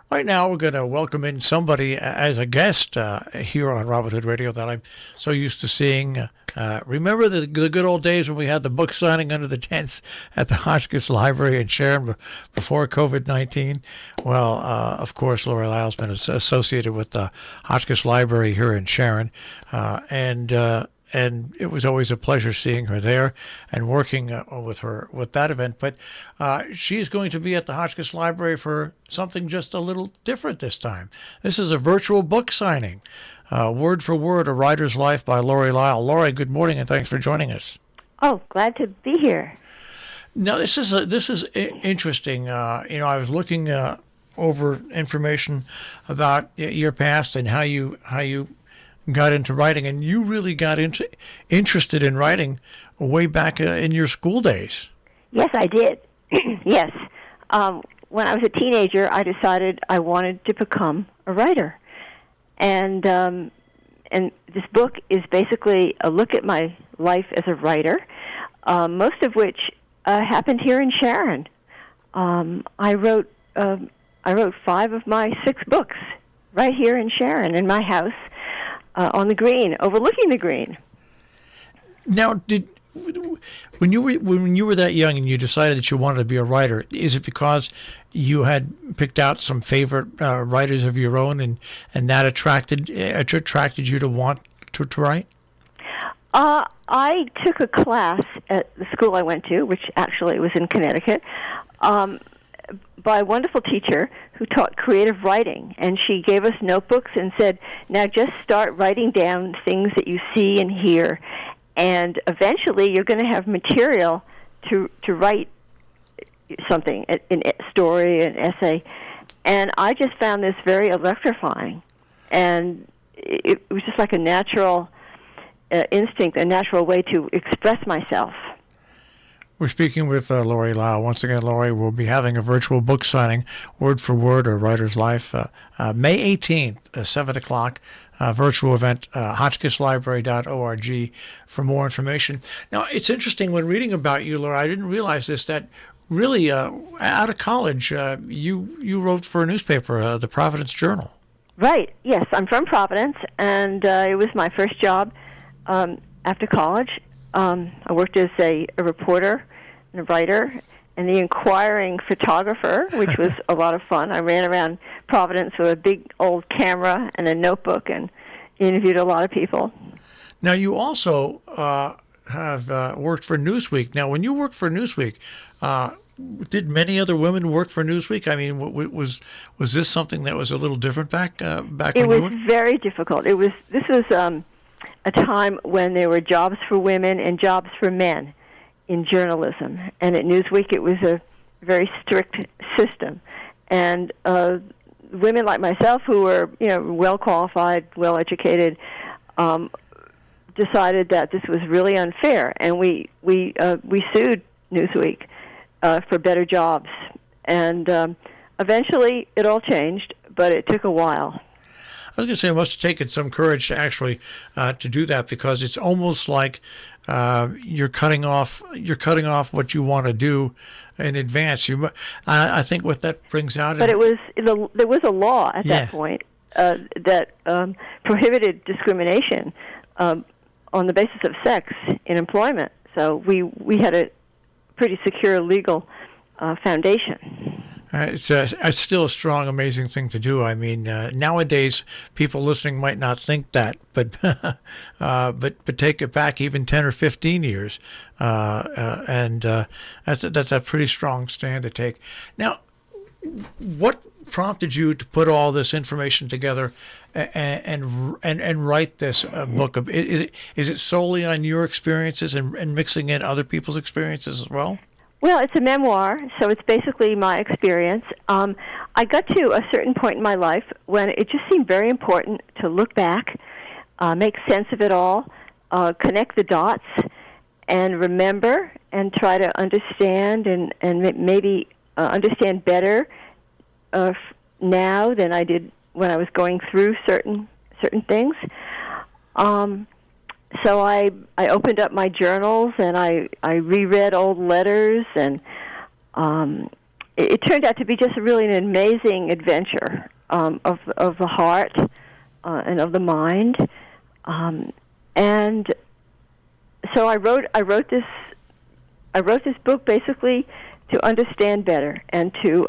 Right now, we're going to welcome in somebody as a guest here on Robin Hood Radio that I'm so used to seeing. Remember the good old days when we had the book signing under the tents at the Hotchkiss Library in Sharon before COVID-19? Well, of course, Lori Lyle's been associated with the Hotchkiss Library here in Sharon, and it was always a pleasure seeing her there and working with her with that event. But she's going to be at the Hotchkiss Library for something just a little different this time. This is a virtual book signing, word for word, A Writer's Life by Lori Lyle. Lori, good morning, and thanks for joining us. Oh, glad to be here. Now, this is interesting. I was looking over information about your past and how you got into writing, and you really got interested in writing way back in your school days. Yes, I did. Yes. When I was a teenager, I decided I wanted to become a writer. And this book is basically a look at my life as a writer, most of which happened here in Sharon. I wrote 5 of my 6 books right here in Sharon, in my house, on the green, overlooking the green. Now, when you were that young and you decided that you wanted to be a writer, is it because you had picked out some favorite writers of your own, and that attracted you to want to write? I took a class at the school I went to, which actually was in Connecticut, by a wonderful teacher who taught creative writing, and she gave us notebooks and said, now just start writing down things that you see and hear, and eventually you're going to have material to write something, a story, an essay. And I just found this very electrifying, and it was just like a natural instinct, a natural way to express myself. We're speaking with Lori Lyle. Once again, Lori, we'll be having a virtual book signing, word for word, A Writer's Life, May 18th, 7 o'clock, virtual event, hotchkisslibrary.org for more information. Now, it's interesting when reading about you, Lori, I didn't realize this, that really out of college, you wrote for a newspaper, the Providence Journal. Right, yes. I'm from Providence, and it was my first job after college. I worked as a reporter and a writer and the inquiring photographer, which was a lot of fun. I ran around Providence with a big old camera and a notebook and interviewed a lot of people. Now, you also have worked for Newsweek. Now, when you worked for Newsweek, did many other women work for Newsweek? I mean, was this something that was a little different back when you were? It was very difficult. This was a time when there were jobs for women and jobs for men in journalism. And at Newsweek, it was a very strict system. And women like myself, who were well qualified, well educated, decided that this was really unfair, and we sued Newsweek for better jobs. And eventually, it all changed, but it took a while. I was going to say it must have taken some courage to actually to do that, because it's almost like you're cutting off what you want to do in advance. I think what that brings out. But there was a law at that point that prohibited discrimination on the basis of sex in employment. So we had a pretty secure legal foundation. It's still a strong, amazing thing to do. I mean, nowadays people listening might not think that, but take it back even 10 or 15 years, and that's a pretty strong stand to take. Now, what prompted you to put all this information together and write this book? Is it solely on your experiences and mixing in other people's experiences as well? Well, it's a memoir, so it's basically my experience. I got to a certain point in my life when it just seemed very important to look back, make sense of it all, connect the dots, and remember and try to understand and maybe understand better now than I did when I was going through certain things. So I opened up my journals and I reread old letters and it turned out to be just really an amazing adventure of the heart and of the mind. And so I wrote this book basically to understand better and to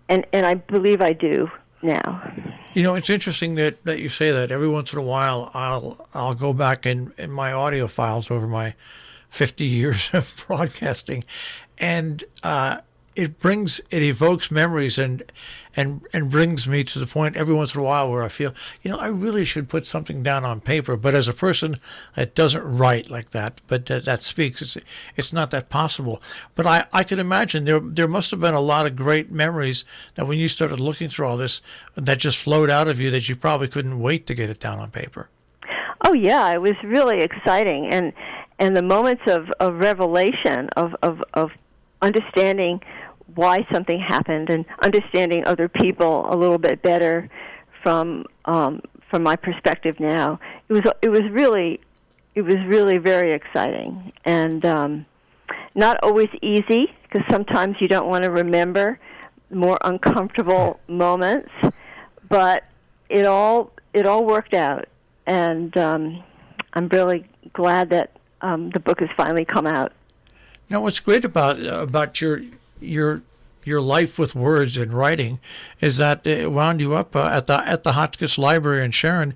and I believe I do now. You know, it's interesting that you say that. Every once in a while, I'll go back in my audio files over my 50 years of broadcasting, and it evokes memories and brings me to the point every once in a while where I feel, I really should put something down on paper. But as a person that doesn't write like that, but that speaks, it's not that possible. But I could imagine there must have been a lot of great memories that when you started looking through all this, that just flowed out of you that you probably couldn't wait to get it down on paper. Oh yeah, it was really exciting, and the moments of revelation of understanding why something happened and understanding other people a little bit better from my perspective now. It was really very exciting, and not always easy, because sometimes you don't want to remember more uncomfortable moments, but it all worked out, and I'm really glad that the book has finally come out. Now, what's great about your life with words and writing is that it wound you up at the Hotchkiss Library in Sharon,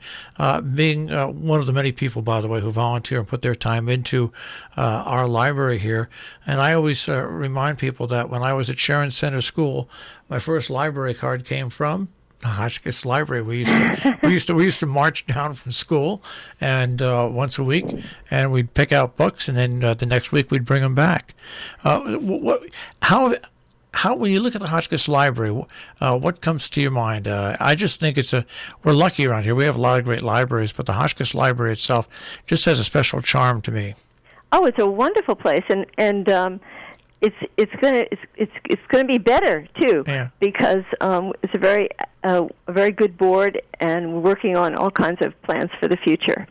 being one of the many people, by the way, who volunteer and put their time into our library here. And I always remind people that when I was at Sharon Center School, my first library card came from the Hotchkiss Library. We used to march down from school, and once a week, and we'd pick out books, and then the next week we'd bring them back. How when you look at the Hotchkiss Library, what comes to your mind? I just think we're lucky around here. We have a lot of great libraries, but the Hotchkiss Library itself just has a special charm to me. Oh, it's a wonderful place, and it's gonna be better too, yeah. Because it's a very good board, and we're working on all kinds of plans for the future.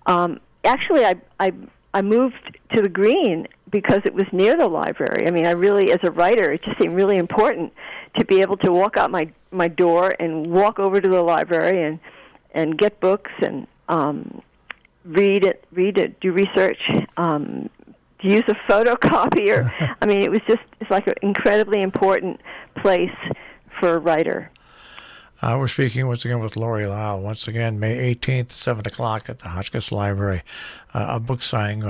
Actually, I moved to the Green because it was near the library. I mean, I really, as a writer, it just seemed really important to be able to walk out my door and walk over to the library and get books and read it, do research. Use a photocopier. I mean, it's like an incredibly important place for a writer. We're speaking once again with Lori Lau. Once again, May 18th, 7 o'clock at the Hotchkiss Library. A book signing,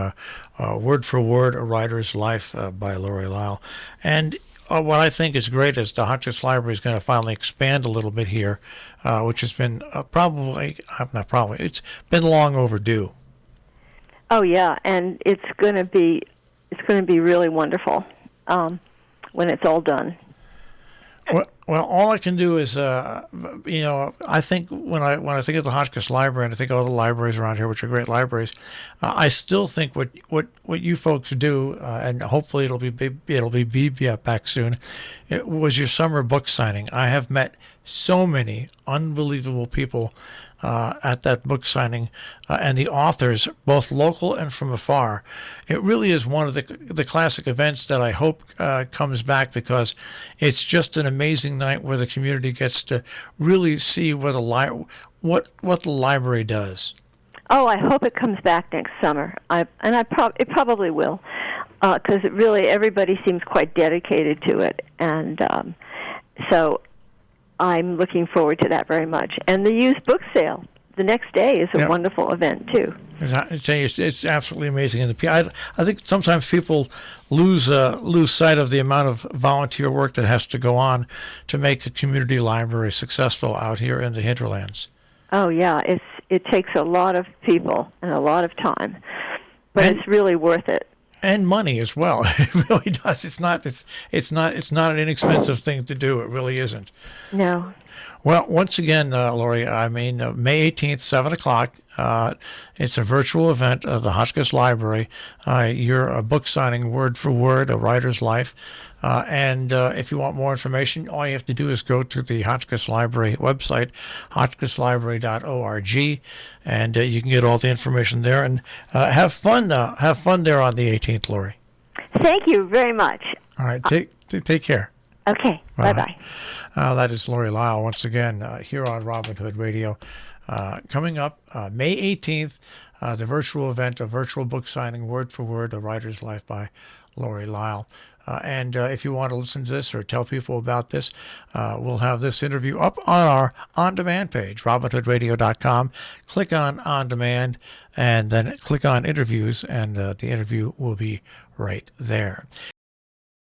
Word for Word, A Writer's Life by Lori Lau. And what I think is great is the Hotchkiss Library is going to finally expand a little bit here, which has been it's been long overdue. Oh yeah, and it's going to be really wonderful when it's all done. Well, all I can do is, I think when I think of the Hotchkiss Library, and I think of all the libraries around here, which are great libraries, I still think what you folks do, and hopefully it'll be back soon. It was your summer book signing. I have met so many unbelievable people at that book signing, and the authors, both local and from afar. It really is one of the classic events that I hope comes back, because it's just an amazing night where the community gets to really see what the library does. Oh, I hope it comes back next summer. It probably will, because everybody seems quite dedicated to it, and so I'm looking forward to that very much. And the used book sale the next day is a wonderful event too. It's absolutely amazing, and I think sometimes people lose sight of the amount of volunteer work that has to go on to make a community library successful out here in the hinterlands. Oh yeah, it takes a lot of people and a lot of time, but it's really worth it. And money as well. It really does. It's not an inexpensive thing to do. It really isn't. No. Well, once again, Lori, May 18th, 7 o'clock. It's a virtual event at the Hotchkiss Library. You're a book signing, Word for Word, A Writer's Life. And if you want more information, all you have to do is go to the Hotchkiss Library website, hotchkisslibrary.org, and you can get all the information there. And have fun there on the 18th, Lori. Thank you very much. All right. Take care. Okay. Bye-bye. That is Lori Lyle once again here on Robin Hood Radio. Coming up May 18th, the virtual event, a virtual book signing, word for word, A Writer's Life by Lori Lyle. And if you want to listen to this or tell people about this, we'll have this interview up on our on-demand page, robinhoodradio.com. Click on On Demand and then click on Interviews, and the interview will be right there.